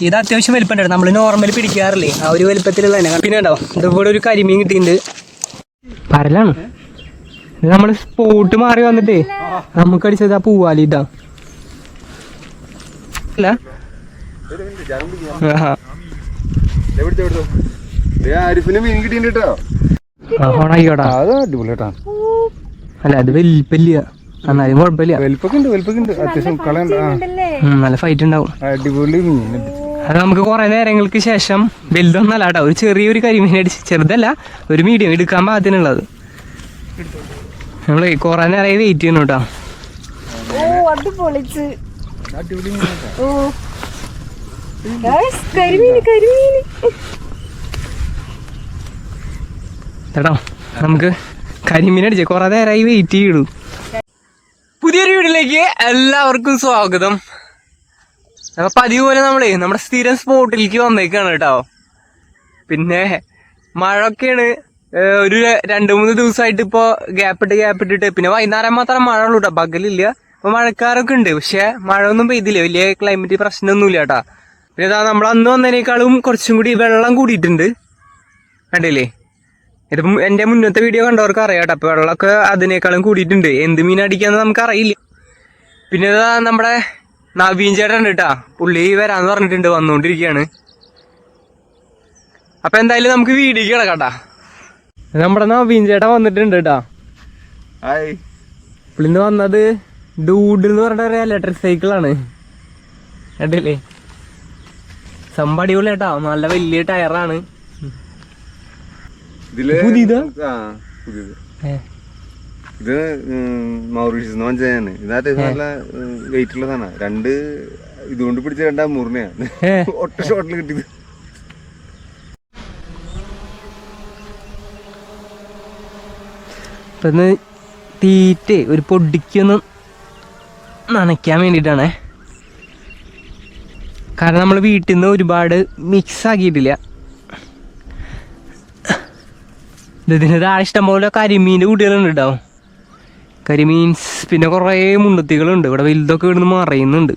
ഇത് അത്യാവശ്യം വലിപ്പമുണ്ടായിരുന്നു. നമ്മൾ നോർമൽ പിടിക്കാറില്ലേ ആ ഒരു വലിപ്പത്തിലുള്ള തന്നെ. പിന്നെ ഉണ്ടാവും ഇതുപോലെ ഒരു കരിമീൻ കിട്ടിയിട്ടുണ്ട്. പരലാണ് ഇത്. നമ്മൾ സ്പോട്ട് മാറി വന്നിട്ടേ നമുക്ക് അടിച്ചത് ആ പൂവാലി ഇതാ അല്ല. അല്ല അത് വലിപ്പില്ല, എന്നാലും കുഴപ്പമില്ല. നല്ല ഫൈറ്റ് ഉണ്ടാവും. അത് നമുക്ക് കുറെ നേരങ്ങൾക്ക് ശേഷം വലുതൊന്നല്ല കേട്ടോ, ഒരു ചെറിയൊരു കരിമീൻ അടിച്ച്, ചെറുതല്ല ഒരു മീഡിയം എടുക്കാൻ പാകത്തിനുള്ളത്. നമ്മള് കുറെ നേരമായി വെയിറ്റ് ചെയ്യണം കേട്ടോ. കേട്ടോ നമുക്ക് കരിമീൻ അടിച്ചേ കുറെ നേരമായി വെയിറ്റ് ചെയ്യൂ. പുതിയൊരു വീഡിയോയിലേക്ക് എല്ലാവർക്കും സ്വാഗതം. അപ്പൊ പതിവ് പോലെ നമ്മുടെ സ്ഥിരം സ്പോട്ടിലേക്ക് വന്നേക്കാണ് കേട്ടോ. പിന്നെ മഴയൊക്കെയാണ്, ഒരു 2-3 ദിവസമായിട്ട് ഇപ്പൊ ഗ്യാപ്പിട്ടിട്ട് പിന്നെ വൈകുന്നേരം മാത്രം മഴ ഉള്ളൂ കേട്ടോ, പകലില്ല. അപ്പൊ മഴക്കാരൊക്കെ ഉണ്ട്, പക്ഷെ മഴ ഒന്നും പെയ്തില്ല, വലിയ ക്ലൈമറ്റ് പ്രശ്നമൊന്നുമില്ല കേട്ടാ. പിന്നെ ഇതാ നമ്മൾ അന്ന് വന്നതിനേക്കാളും കുറച്ചും കൂടി വെള്ളം കൂടിയിട്ടുണ്ട്, കണ്ടില്ലേ? ഇതിപ്പം എന്റെ മുന്നത്തെ വീഡിയോ കണ്ടവർക്ക് അറിയാം കേട്ടോ. അപ്പൊ വെള്ളമൊക്കെ അതിനേക്കാളും കൂടിയിട്ടുണ്ട്. എന്ത് മീൻ അടിക്കാന്ന് നമുക്ക് അറിയില്ല. പിന്നെ ഇതാ നമ്മുടെ നവീൻ ചേട്ടൻ ഉണ്ട് കേട്ടാ, പുള്ളി വരാന്ന് പറഞ്ഞിട്ടുണ്ട്, വന്നുകൊണ്ടിരിക്കുകയാണ്. അപ്പൊ എന്തായാലും നമുക്ക് വീഡിയോക്ക് കിടക്കാട്ടാ. നമ്മുടെ നവീൻ ചേട്ടൻ വന്നിട്ടുണ്ട് കേട്ടാ. പുള്ളിന്ന് വന്നത് ഡൂഡിൽ എന്ന് പറഞ്ഞ ഒരു ഇലക്ട്രിക് സൈക്കിളാണ്, കണ്ടില്ലേ? സംഭവം അടിപൊളി കേട്ടാ, നല്ല വലിയ ടയറാണ്. ഇത് മൗറീഷ്യസ് വാങ്ങിച്ചതാണ്. ഇതിനകത്ത് നല്ല വെയിറ്റ് ഉള്ള സാധനം. 2 ഇതുകൊണ്ട് പിടിച്ച 2 മുറിനെയാണ് ഒറ്റ ഷോട്ടിൽ കിട്ടിയത്. ഇപ്പൊ തീറ്റ ഒരു പൊടിക്കൊന്ന് നനയ്ക്കാൻ വേണ്ടിയിട്ടാണേ. കാരണം നമ്മൾ വീട്ടിൽ നിന്ന് ഒരുപാട് മിക്സ് ആക്കിയിട്ടില്ല. ഇതിന് താഴെ ഇഷ്ടംപോലെ കരിമീൻ്റെ കുട്ടികളുണ്ട് കേട്ടോ, കരിമീൻസ്. പിന്നെ കുറേ മുണ്ടത്തികളുണ്ട് ഇവിടെ, വലുതൊക്കെ ഇവിടുന്ന് മറയുന്നുണ്ട്.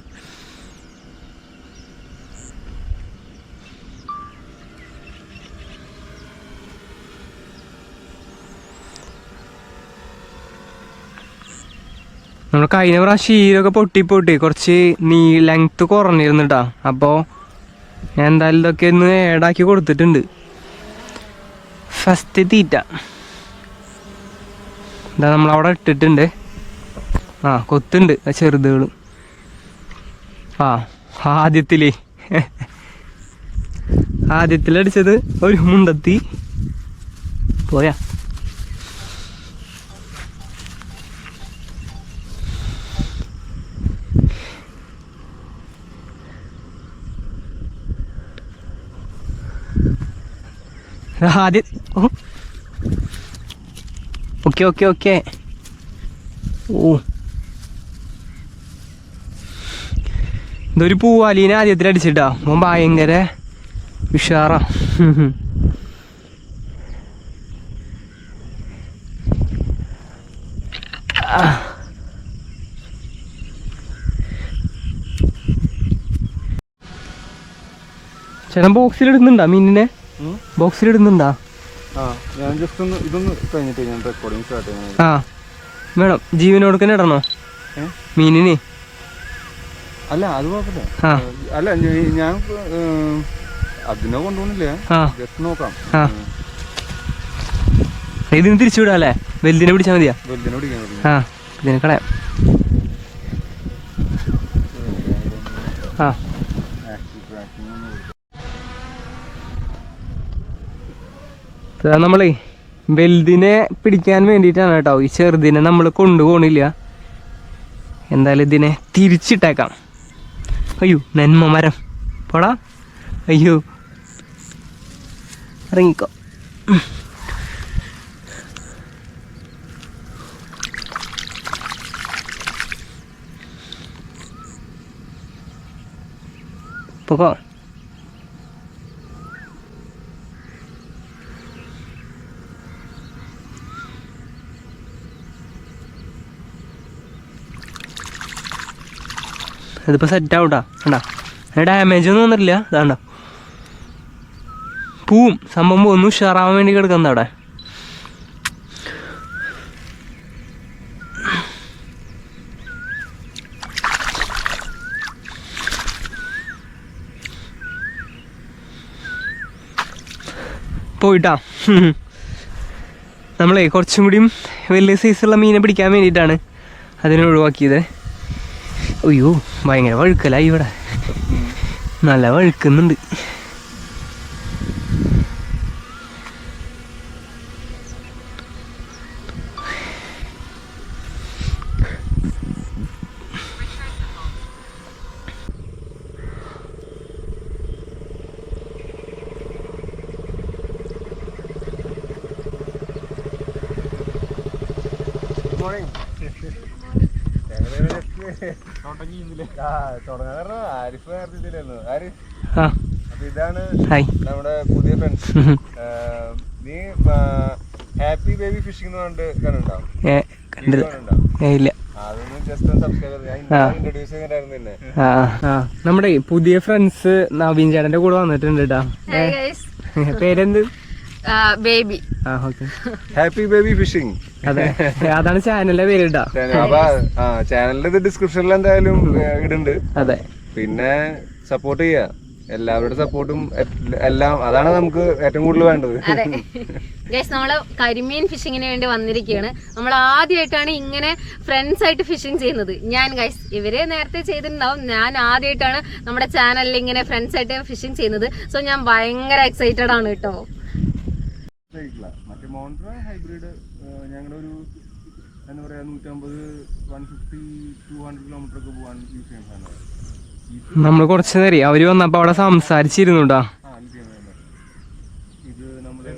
നമ്മൾ കഴിഞ്ഞ പ്രാവശ്യം ക്ഷീരമൊക്കെ പൊട്ടി കുറച്ച് ലെങ്ത്ത് കുറഞ്ഞിരുന്നു കേട്ടോ. അപ്പോൾ ഞാൻ എന്തായാലും ഇതൊക്കെ ഒന്ന് ഏഡാക്കി കൊടുത്തിട്ടുണ്ട്. ഫസ്റ്റ് തീറ്റ എന്താ നമ്മളവിടെ ഇട്ടിട്ടുണ്ട്. കൊത്തുണ്ട് ചെറുതുകൾ. ആദ്യത്തിലടിച്ചത് ഒരു മുണ്ടത്തി പോയാ. ആദ്യം ഓക്കെ. ഇതൊരു പൂവാലീനെ ആദ്യത്തിൽ അടിച്ചിട്ടാ. മോൻ ഭയങ്കര ഉഷാറാ. ചേട്ടൻ ബോക്സിലിടുന്നുണ്ടാ മീനിനെ? ബോക്സിലിടുന്നുണ്ടാ? വേണം ജീവനോട് തന്നെ ഇടണോ മീനിന്? അല്ല അത് കുഴപ്പമില്ല. അല്ല ഞാൻ അതിനെ കൊണ്ടുപോകുന്നില്ല, ജസ്റ്റ് നോക്കാം. ഇതിന് തിരിച്ചുവിടാ അല്ലേ? വലുതിനെ പിടിച്ചാൽ മതിയാ? വലുതിനെ പിടിക്കാൻ മതി. ഇതിനെ കളയാം. നമ്മളേ വലുതിനെ പിടിക്കാൻ വേണ്ടിയിട്ടാണ് കേട്ടോ, ഈ ചെറുതിനെ നമ്മൾ കൊണ്ടുപോകണില്ല. എന്തായാലും ഇതിനെ തിരിച്ചിട്ടേക്കാം. അയ്യോ നന്മ മരം പോടാ. അയ്യോ ഇറങ്ങിക്കോ. പോകോ. അതിപ്പോൾ സെറ്റ് ആവട്ടാ. കണ്ടാ ഡാമേജ് ഒന്നും വന്നിട്ടില്ല. ഇതാണ്ട പൂവും സംഭവം ഒന്നും ഉഷാറാവാൻ വേണ്ടി കിടക്കുന്ന അവിടെ. പോയിട്ടാ നമ്മളെ കുറച്ചും കൂടിയും വലിയ സൈസുള്ള മീനെ പിടിക്കാൻ വേണ്ടിയിട്ടാണ് അതിനെ ഒഴിവാക്കിയത്. അയ്യോ ഭയങ്കര വഴുക്കലായി ഇവിടെ, നല്ല വഴുക്കുന്നുണ്ട്. ഇതാണ് നമ്മുടെ പുതിയ ഫ്രണ്ട്സ്. നീ ഹാപ്പി ബേബി ഫിഷിംഗ് എന്ന് പറഞ്ഞിട്ട് കണ്ടുണ്ടാവും? അതൊന്നും ജസ്റ്റ് ഒന്ന് സബ്സ്ക്രൈബ് ചെയ്ത് ഞാൻ ഇൻട്രൊഡ്യൂസ് ചെയ്തിട്ടുണ്ടായിരുന്നു തന്നെ. നമ്മുടെ പുതിയ ഫ്രണ്ട്സ് നവീൻ ചേട്ടന്റെ കൂടെ വന്നിട്ടുണ്ട് കേട്ടാ. പേരെന്ത്? ബേബി. Happy baby fishing. അതെ, അതാണ് ചാനലിന്റെ പേര് കേട്ടാ. അപ്പൊ ചാനലിന്റെ ഡിസ്ക്രിപ്ഷനിൽ എന്തായാലും ഇടുന്നുണ്ട്. അതെ, പിന്നെ സപ്പോർട്ട് ചെയ്യാ, എല്ലാവരുടെ സപ്പോർട്ടും എല്ലാം അതാണ് നമുക്ക് ഏറ്റവും കൂടുതൽ വേണ്ടത്. അതെ ഗൈസ്, നമ്മള് കരിമീൻ ഫിഷിങ്ങിന് വേണ്ടി വന്നിരിക്കുകയാണ്. നമ്മൾ ആദ്യമായിട്ടാണ് ഇങ്ങനെ ഫ്രണ്ട്സ് ആയിട്ട് ഫിഷിങ് ചെയ്യുന്നത്. ഞാൻ ഗൈസ് ഇവര് നേരത്തെ ചെയ്തിട്ടുണ്ടാവും, ഞാൻ ആദ്യമായിട്ടാണ് നമ്മുടെ ചാനലിൽ ഇങ്ങനെ ഫ്രണ്ട്സ് ആയിട്ട് ഫിഷിങ് ചെയ്യുന്നത്. സോ ഞാൻ ഭയങ്കര എക്സൈറ്റഡ് ആണ് കേട്ടോ. മറ്റേ മോണ്ട്ര ഹൈബ്രിഡ് ഞങ്ങളുടെ ഒരു എന്താ പറയാ 150, 150, 200 കിലോമീറ്റർ ഒക്കെ പോകാൻ യൂസ് ചെയ്യാൻ സാധനമാണ്. നമ്മള് കുറച്ച് നേരം അവര് വന്നപ്പോ അവിടെ സംസാരിച്ചിരുന്നുണ്ടാ. ഇത് നമ്മള്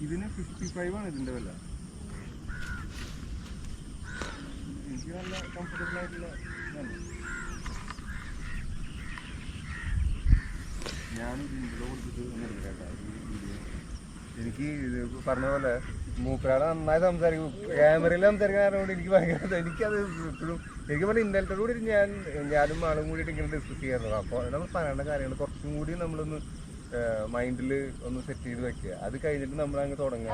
ഇതിന് 55 ആണ് ഇതിന്റെ വില. എനിക്ക് നല്ല കംഫർട്ടബിൾ ആയിട്ടുള്ള ഞാൻ ഇതിൻ്റെ കൊടുത്തിട്ട് കേട്ടോ. എനിക്ക് ഇത് പറഞ്ഞ പോലെ മൂപ്പരാളെ നന്നായി സംസാരിക്കും, ക്യാമറയിൽ സംസാരിക്കാറുണ്ട്. എനിക്ക് ഭയങ്കര എനിക്കത് എപ്പോഴും എനിക്ക് പറഞ്ഞാൽ ഇന്നലത്തോടു കൂടി ഞാനും ആളും കൂടിയിട്ട് ഇങ്ങനെ ഡിസ്കസ് ചെയ്യാറുണ്ട്. അപ്പോൾ നമ്മൾ പറയേണ്ട കാര്യങ്ങൾ കുറച്ചും കൂടി നമ്മളൊന്ന് മൈൻഡിൽ ഒന്ന് സെറ്റ് ചെയ്ത് വെക്കുക. അത് കഴിഞ്ഞിട്ട് നമ്മൾ അങ്ങ് തുടങ്ങുക.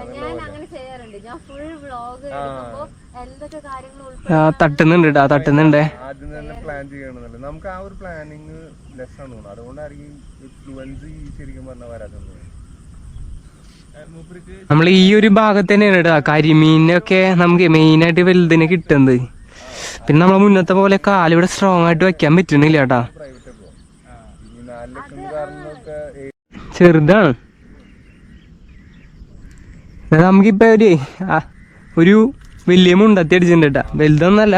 തട്ടുന്നുണ്ട് ആദ്യം തന്നെ പ്ലാൻ ചെയ്യണമെന്നല്ല, നമുക്ക് ആ ഒരു പ്ലാനിങ് ലെസ് ആണ് തോന്നുന്നത്. അതുകൊണ്ടായിരിക്കും ഫ്ലുവൻസി ശരിക്കും പറഞ്ഞാൽ വരാത്തത്. നമ്മൾ ഈ ഒരു ഭാഗത്ത് തന്നെയാണ് ഇടാ കരിമീനൊക്കെ നമുക്ക് മെയിനായിട്ട് വലുതിന് കിട്ടുന്നത്. പിന്നെ നമ്മളെ മുന്നത്തെ പോലെ കാലിവിടെ സ്ട്രോങ് ആയിട്ട് വെക്കാൻ പറ്റുന്നില്ല കേട്ടാ, ചെറുതാണ്. നമുക്കിപ്പോ ഒരു വലിയ മുണ്ടത്തി അടിച്ചിട്ടുണ്ട് കേട്ടാ, വലുതൊന്നല്ല.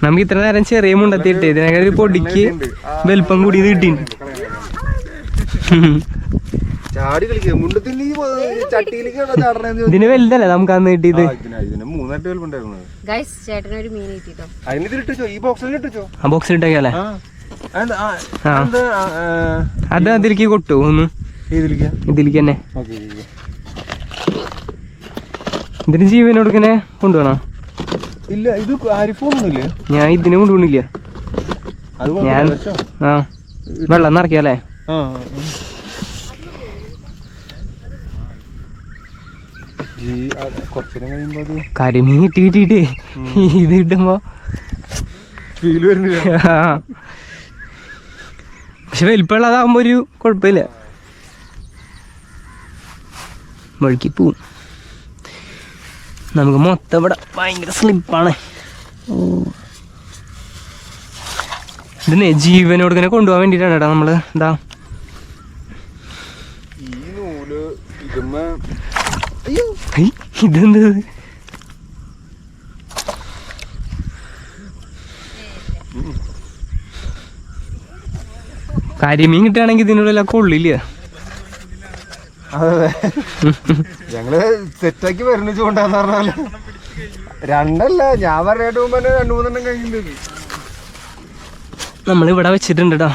നമുക്ക് ഇത്ര നേരം ചെറിയ മുണ്ടത്തി ഇട്ട് ഇതിനൊക്കെ ഒരു പൊടിക്ക് വലുപ്പം കൂടി കിട്ടിയിട്ടുണ്ട്. ഇതിന് വലുതല്ലേ നമുക്ക് അന്ന് കിട്ടിയത്? ആ ബോക്സിൽ ഇട്ടേക്കല്ലേ? അത് അതിലേക്ക് കൊട്ടു ഒന്ന്, ഇതിലേക്ക് തന്നെ. ഇതിന് ജീവനോടുക്കനെ കൊണ്ടുപോകണം? ഇല്ല, ഇത് ആരിഫൊന്നുമില്ല. ഞാൻ ഇതിനെ കൊണ്ടുപോണില്ല. ഞാൻ വെള്ളം നിറയ്ക്കല്ലേ? കരിമീൻ കിട്ടിയിട്ടേ ഇത് കിട്ടുമ്പോ പക്ഷെ വലിപ്പമുള്ളതാകുമ്പോ ഒരു കുഴപ്പമില്ല, വഴുക്കി പോവും. നമുക്ക് മൊത്തം ഇവിടെ ഭയങ്കര സ്ലിപ്പാണ്. ഇതിനെ ജീവനോട് കൊണ്ടുപോകാൻ വേണ്ടിയിട്ടാണ് കേട്ടോ നമ്മള് എന്താ ഇതെന്ത് കരിമീൻ കിട്ടുകയാണെങ്കിൽ ഇതിനുള്ള കൊള്ളില്ല. അതെ, ഞങ്ങള് സെറ്റാക്കി വരുന്ന ചൂണ്ടാന്ന് പറഞ്ഞാല് രണ്ടല്ല, ഞാൻ പറയാട്ട് മുമ്പ് തന്നെ 2-3 കഴിഞ്ഞിട്ടുണ്ട്. നമ്മളിവിടെ വെച്ചിട്ടുണ്ട് കേട്ടോ.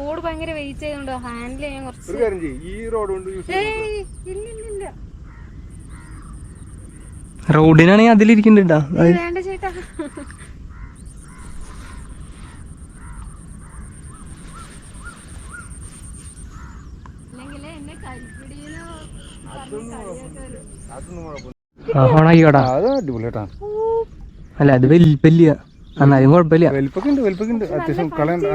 റോഡ് ഭയങ്കര വെയിറ്റ് ചെയ്തോണ്ട് ഹാൻഡിൽ ചെയ്യാൻ കുറച്ച് ഒരു കാര്യം ചെയ്യ്, ഈ റോഡ് കൊണ്ട് യൂസ് ഇല്ല റോഡിനാണെങ്കിൽ അതിലിരിക്കുന്നുണ്ടാ. വേണ്ട ചേട്ടാ. അതൊന്നും കുഴപ്പമില്ല. ഓണാക്കിക്കോട്ടാ. അത് അടിപൊളി കേട്ടാ. അല്ല അത് വലിയ എന്നാലും കുഴപ്പമില്ല. വലിപ്പൊക്കെ ഉണ്ട് അത്യാവശ്യം കളയണ്ട.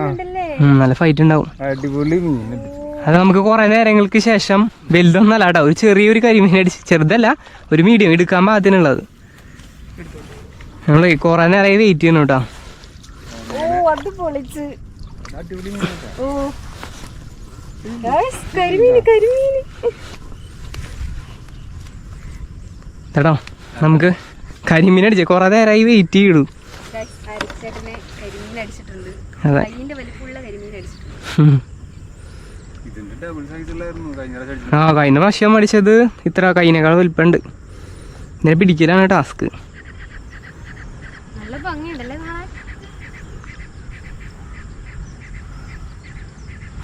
നല്ല ഫൈറ്റ് ഉണ്ടാവും. അടിപൊളി മീൻ. അത് നമുക്ക് കുറെ നേരങ്ങൾക്ക് ശേഷം വലുതൊന്നല്ല കേട്ടോ, ഒരു ചെറിയൊരു കരിമീൻ അടിച്ച്, ചെറുതല്ല ഒരു മീഡിയം എടുക്കാൻ പാകത്തിനുള്ളത്. നമ്മള് കുറെ നേരമായി വെയിറ്റ് ചെയ്യണം കേട്ടോ. കേട്ടോ നമുക്ക് കരിമീൻ അടിച്ചേ, കുറെ നേരമായി വെയിറ്റ് ചെയ്യൂ. അതെ. ആ കഴിഞ്ഞ പ്രാവശ്യം അടിച്ചത് ഇത്ര കൈനേക്കാൾ വലിപ്പുണ്ട്. ഇതിനെ പിടിക്കലാണ് ടാസ്ക്.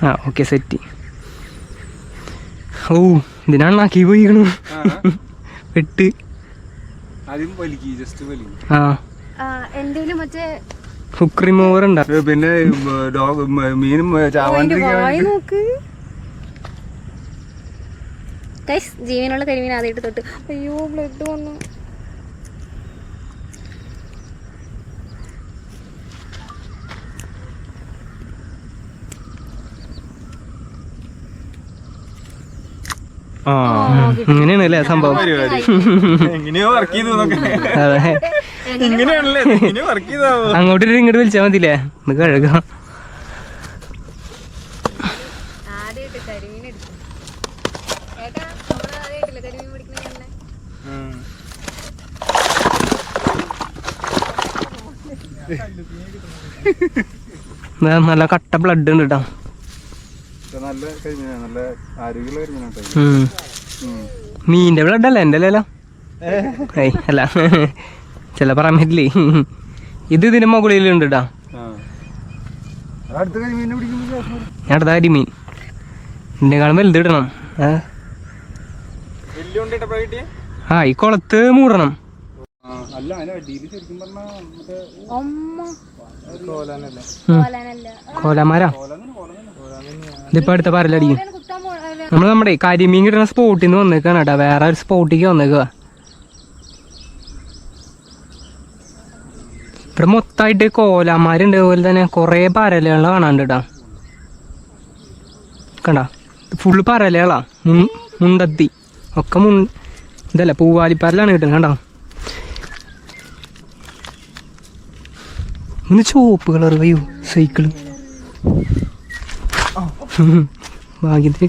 ആ ഓക്കെ സെറ്റ്. ഓ ഇതിനാണ് നാക്കി പോയിക്കണു വെട്ട്. ആ ഹുക്ക് റിമൂവർ ഉണ്ടാ. പിന്നെ മീനും ജീവനുള്ള കരിമീൻ ആദ്യമായിട്ട് തൊട്ട്. അയ്യോ ബ്ലഡ് വന്നു. ഇങ്ങനെയാണല്ലേ സംഭവം. അങ്ങോട്ട് ഇങ്ങോട്ട് വിളിച്ചാൽ മതില്ലേ, ഇത് കഴുകാം. നല്ല കട്ട ബ്ലഡ് ഉണ്ട് കേട്ടോ. മീൻ്റെ ബ്ലഡ് അല്ല എൻ്റെ അല്ലല്ലോ. അല്ല ചില പറയാൻ പറ്റില്ലേ. ഇത് ഇതിന്റെ മുകളിലുണ്ട് കേട്ടോ. ഞാൻ അടുത്ത കരിമീൻ ഇതിനേക്കാളും വലുത് ഇടണം. ആ ഈ കുളത്ത് മൂടണം. കോലാമാരാ. ഇതിപ്പോ അടുത്ത പരലടിക്കും. നമ്മുടെ കരിമീൻ കിട്ടുന്ന സ്പോട്ടിൽ നിന്ന് വന്നേക്കാണ് കേട്ടോ, വേറെ ഒരു സ്പോട്ടിലേക്ക് വന്നേക്കുക. ഇവിടെ മൊത്തമായിട്ട് കോലാമാരുണ്ട്, അതുപോലെ തന്നെ കൊറേ പരലുകൾ കാണാണ്ട് കേട്ടാ. കണ്ടാ ഫുള്ള് പരലുകളാ. മുണ്ടത്തി ഒക്കെ ഇതല്ല പൂവാലിപ്പരലാണ് കിട്ടുന്നത്. കണ്ടോ ഇന്ന് ചുവപ്പ് കളർ വയ്യോ സൈക്കിള്. ഭാഗ്യത്തിന്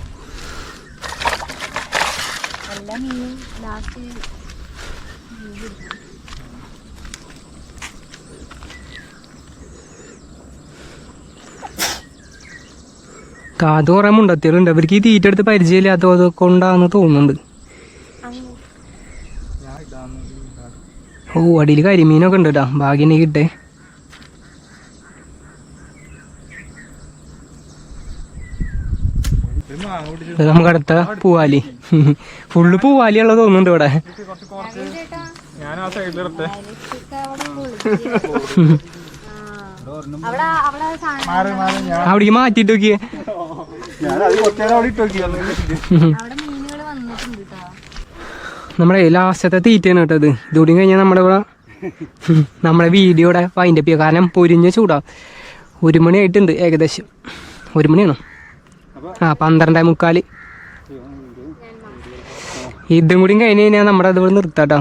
കാത് കുറെ മുണ്ടത്തികളുണ്ട്. അവർക്ക് ഈ തീറ്റ എടുത്ത് പരിചയമില്ലാത്തത് കൊണ്ടാന്ന് തോന്നുന്നുണ്ട്. ഓ അടിയിൽ കരിമീനൊക്കെ ഉണ്ട് കേട്ടോ, ഭാഗ്യം കിട്ടേ. നമുക്ക് അടുത്ത പൂവാലി. ഫുള്ള് പൂവാലിയുള്ള തോന്നുന്നുണ്ട് ഇവിടെ. അവിടേക്ക് മാറ്റിട്ട് നോക്കിയേ. നമ്മുടെ ലാസ്റ്റത്തെ തീറ്റയാണ് കേട്ടത്. ഇതുകൂടി കഴിഞ്ഞാൽ നമ്മുടെ വീഡിയോയുടെ വൈൻഡപ്പ് ചെയ്യുക. കാരണം പൊരിഞ്ഞ ചൂടാ. 1 മണി ആയിട്ടുണ്ട് ഏകദേശം. 1 മണിയാണോ? ആ 12:45. ഇതും കൂടി കഴിഞ്ഞ് കഴിഞ്ഞാൽ നമ്മുടെ അതുപോലെ നിർത്താട്ടോ.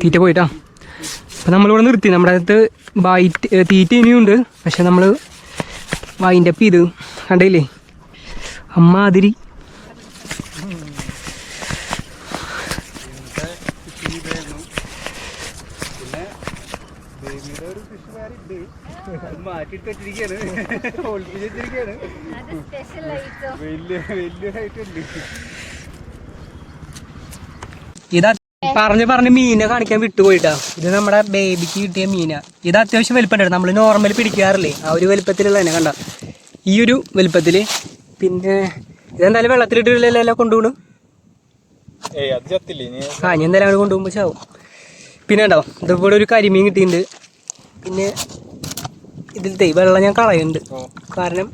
തീറ്റ പോയിട്ടാ. അപ്പം നമ്മളിവിടെ നിർത്തി. നമ്മുടെ അടുത്ത് തീറ്റ ഇനിയുണ്ട്, പക്ഷെ നമ്മൾ വൈൻഡപ്പ് ചെയ്ത് കണ്ടില്ലേ അമ്മാതിരി. ഇതാ പറഞ്ഞ് മീനെ കാണിക്കാൻ വിട്ടുപോയിട്ടാ. ഇത് നമ്മുടെ ബേബിക്ക് കിട്ടിയ മീനാ. ഇത് അത്യാവശ്യം വലിപ്പമുണ്ടായിരുന്നു. നമ്മൾ നോർമൽ പിടിക്കാറില്ലേ ആ ഒരു വലിപ്പത്തിലുള്ള തന്നെ കണ്ട, ഈ ഒരു വലിപ്പത്തില്. പിന്നെ ഇതെന്തായാലും വെള്ളത്തിലിട്ടില്ല കൊണ്ടുപോകും. ആ ഞാൻ എന്തായാലും അവിടെ കൊണ്ടുപോകുമ്പോൾ ചാവും. പിന്നെ ഉണ്ടോ ഇതുപോലെ ഒരു കരിമീൻ കിട്ടിയിട്ടുണ്ട്. പിന്നെ ഇതിലത്തെ വെള്ളം ഞാൻ കളയുന്നുണ്ട്, കാരണം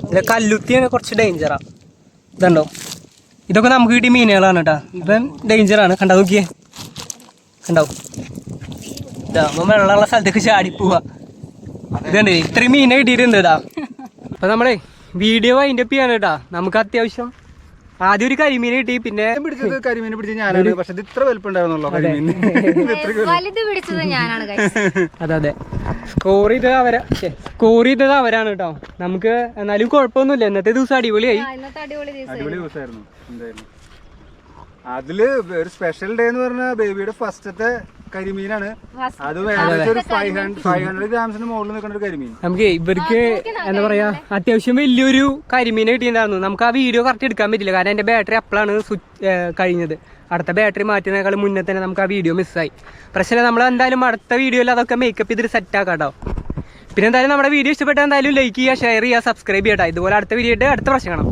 ഇതിലെ കല്ലുത്തിയാണ് കുറച്ച് ഡേഞ്ചറാ. ഇതുണ്ടോ, ഇതൊക്കെ നമുക്ക് കിട്ടിയ മീനുകളാണ് കേട്ടോ. ഇപ്പം ഡേഞ്ചറാണ്, കണ്ടാ നോക്കിയേ, കണ്ടാവും. ഇതാകുമ്പോൾ വെള്ളമുള്ള സ്ഥലത്തേക്ക് ചാടി പോവാ. ഇതുണ്ട് ഇത്രയും മീനെ കിട്ടിയിട്ടുണ്ട് കേട്ടാ. അപ്പൊ നമ്മളെ വീഡിയോ അതിൻ്റെ ചെയ്യാൻ കേട്ടാ. നമുക്ക് അത്യാവശ്യം ആദ്യം ഒരു കരിമീൻ കിട്ടി. പിന്നെ പിടിച്ചത് കരിമീനെ പിടിച്ചത് ഞാനാണ്. പക്ഷെ ഇത് ഇത്ര വലുപ്പം ഉണ്ടായിരുന്നല്ലോ കരിമീൻ. വലുത് പിടിച്ചത് ഞാനാണ് guys. അതെ സ്കോർ ചെയ്തത് അവരാണ് കേട്ടോ. നമുക്ക് എന്നാലും കുഴപ്പമൊന്നുമില്ല. ഇന്നത്തെ ദിവസം അടിപൊളിയായി. ഇന്നത്തെ അടിപൊളി ദിവസം. അടിപൊളി ദിവസമായിരുന്നു എന്തായാലും. അതില് ഒരു സ്പെഷ്യൽ ഡേ എന്ന് പറഞ്ഞാൽ ബേബിയുടെ ഫസ്റ്റത്തെ കരിമീനാണ്. അത് ഏകദേശം ഒരു 500 ഗ്രാംസിന് മുകളിൽ നിൽക്കുന്ന ഒരു കരിമീൻ. നമുക്ക് ഇവർക്ക് എന്താ പറയാ അത്യാവശ്യം വലിയൊരു കരിമീനെ കിട്ടിയിട്ടുണ്ടായിരുന്നു. നമുക്ക് ആ വീഡിയോ കറക്റ്റ് എടുക്കാൻ പറ്റില്ല, കാരണം എൻ്റെ ബാറ്ററി അപ്പോഴാണ് കഴിഞ്ഞത്. അടുത്ത ബാറ്ററി മാറ്റുന്നതിനേക്കാൾ മുന്നേ തന്നെ നമുക്ക് ആ വീഡിയോ മിസ്സായി. പ്രശ്നം നമ്മൾ എന്തായാലും അടുത്ത വീഡിയോയിൽ അതൊക്കെ മേക്കപ്പ് ചെയ്തിട്ട് സെറ്റ് ആക്കാം കേട്ടോ. പിന്നെ എന്തായാലും നമ്മുടെ വീഡിയോ ഇഷ്ടപ്പെട്ടാൽ എന്തായാലും ലൈക്ക് ചെയ്യുക, ഷെയർ ചെയ്യുക, സബ്സ്ക്രൈബ് ചെയ്യട്ടോ. ഇതുപോലെ അടുത്ത വീഡിയോ ആയിട്ട് അടുത്ത പ്രാവശ്യം കാണാം.